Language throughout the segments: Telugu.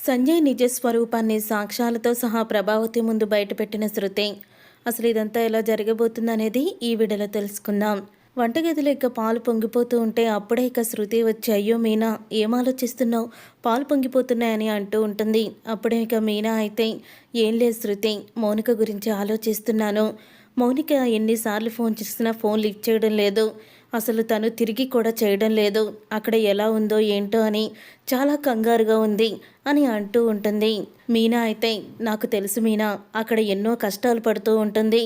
సంజయ్ నిజ స్వరూపాన్ని సాక్ష్యాలతో సహా ప్రభావతి ముందు బయటపెట్టిన శృతి. అసలు ఇదంతా ఎలా జరగబోతుందనేది ఈ వీడియోలో తెలుసుకుందాం. వంటగదిలో ఇక పాలు పొంగిపోతూ ఉంటే అప్పుడే ఇక శృతి వచ్చి, అయ్యో మీనా, ఏం ఆలోచిస్తున్నావు, పాలు పొంగిపోతున్నాయని అంటూ ఉంటుంది. అప్పుడే ఇక మీనా అయితే, ఏం లేదు శృతి, మౌనిక గురించి ఆలోచిస్తున్నాను. మౌనిక ఎన్నిసార్లు ఫోన్ చేసినా ఫోన్ లిఫ్ట్ చేయడం లేదు. అసలు తను తిరిగి కూడా చేయడం లేదు. అక్కడ ఎలా ఉందో ఏంటో అని చాలా కంగారుగా ఉంది అని అంటూ ఉంటుంది. మీనా అయితే, నాకు తెలుసు మీనా, అక్కడ ఎన్నో కష్టాలు పడుతూ ఉంటుంది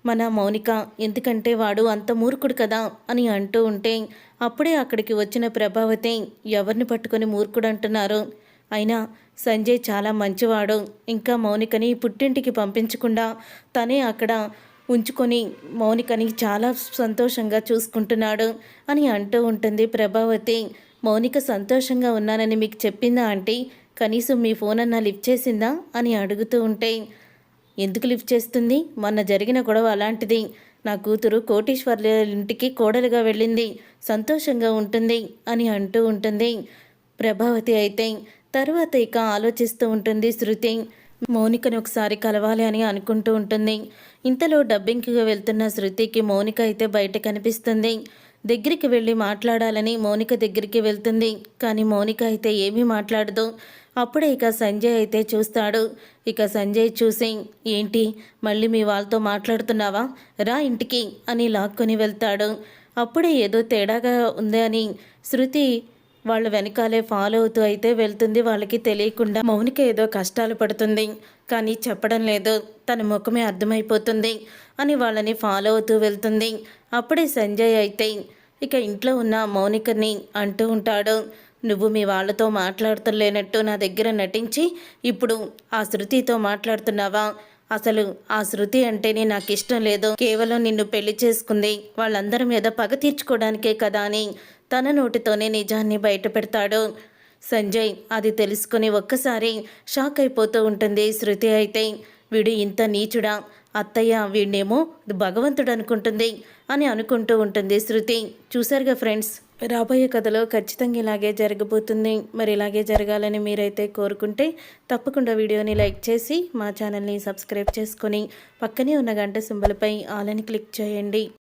మన మౌనిక, ఎందుకంటే వాడు అంత మూర్ఖుడు కదా అని అంటూ ఉంటే అప్పుడే అక్కడికి వచ్చిన ప్రభావతి, ఎవరిని పట్టుకొని మూర్ఖుడు అంటున్నారు, అయినా సంజయ్ చాలా మంచివాడు, ఇంకా మౌనికని పుట్టింటికి పంపించకుండా తనే అక్కడ ఉంచుకొని మౌనికని చాలా సంతోషంగా చూసుకుంటున్నాడు అని అంటూ ఉంటుంది ప్రభావతి. మౌనిక సంతోషంగా ఉన్నానని మీకు చెప్పిందా ఆంటీ? కనీసం మీ ఫోన్ అన్నా లిఫ్ట్ చేసిందా అని అడుగుతూ ఉంటే, ఎందుకు లిఫ్ట్ చేస్తుంది, మొన్న జరిగిన గొడవ అలాంటిది, నా కూతురు కోటీశ్వర్ల ఇంటికి కోడలుగా వెళ్ళింది, సంతోషంగా ఉంటుంది అని అంటూ ఉంటుంది ప్రభావతి. అయితే తర్వాత ఇక ఆలోచిస్తూ ఉంటుంది శృతి. మౌనికను ఒకసారి కలవాలి అని అనుకుంటూ ఉంటుంది. ఇంతలో డబ్బింగ్కి వెళ్తున్న శృతికి మౌనిక అయితే బయట కనిపిస్తుంది. దగ్గరికి వెళ్ళి మాట్లాడాలని మౌనిక దగ్గరికి వెళ్తుంది. కానీ మౌనిక అయితే ఏమీ మాట్లాడదు. అప్పుడే ఇక సంజయ్ అయితే చూస్తాడు. ఇక సంజయ్ చూసి, ఏంటి మళ్ళీ మీ వాళ్ళతో మాట్లాడుతున్నావా, రా ఇంటికి అని లాక్కొని వెళ్తాడు. అప్పుడే ఏదో తేడాగా ఉంది అని శృతి వాళ్ళ వెనకాలే ఫాలో అవుతూ అయితే వెళ్తుంది. వాళ్ళకి తెలియకుండా మౌనిక ఏదో కష్టాలు పడుతుంది, కానీ చెప్పడం లేదు, తన ముఖమే అర్థమైపోతుంది అని వాళ్ళని ఫాలో అవుతూ వెళ్తుంది. అప్పుడే సంజయ్ అయితే ఇక ఇంట్లో ఉన్న మౌనికని అంటూ ఉంటాడు, నువ్వు మీ వాళ్ళతో మాట్లాడుతులేనట్టు నా దగ్గర నటించి ఇప్పుడు ఆ శృతితో మాట్లాడుతున్నావా? అసలు ఆ శృతి అంటేనే నాకు ఇష్టం లేదు, కేవలం నిన్ను పెళ్లి చేసుకుంది వాళ్ళందరి మీద పగ తీర్చుకోవడానికే కదా అని తన నోటితోనే నిజాన్ని బయట పెడతాడు సంజయ్. అది తెలుసుకుని ఒక్కసారి షాక్ అయిపోతూ ఉంటుంది శృతి. అయితే వీడు ఇంత నీచుడా, అత్తయ్య వీడినేమో భగవంతుడు అనుకుంటుంది అని అనుకుంటూ ఉంటుంది శృతి. చూసారుగా ఫ్రెండ్స్, రాబోయే కథలో ఖచ్చితంగా ఇలాగే జరగబోతుంది. మరి ఇలాగే జరగాలని మీరైతే కోరుకుంటే తప్పకుండా వీడియోని లైక్ చేసి మా ఛానల్ని సబ్స్క్రైబ్ చేసుకొని పక్కనే ఉన్న గంట సింబల్పై ఆల్ అని క్లిక్ చేయండి.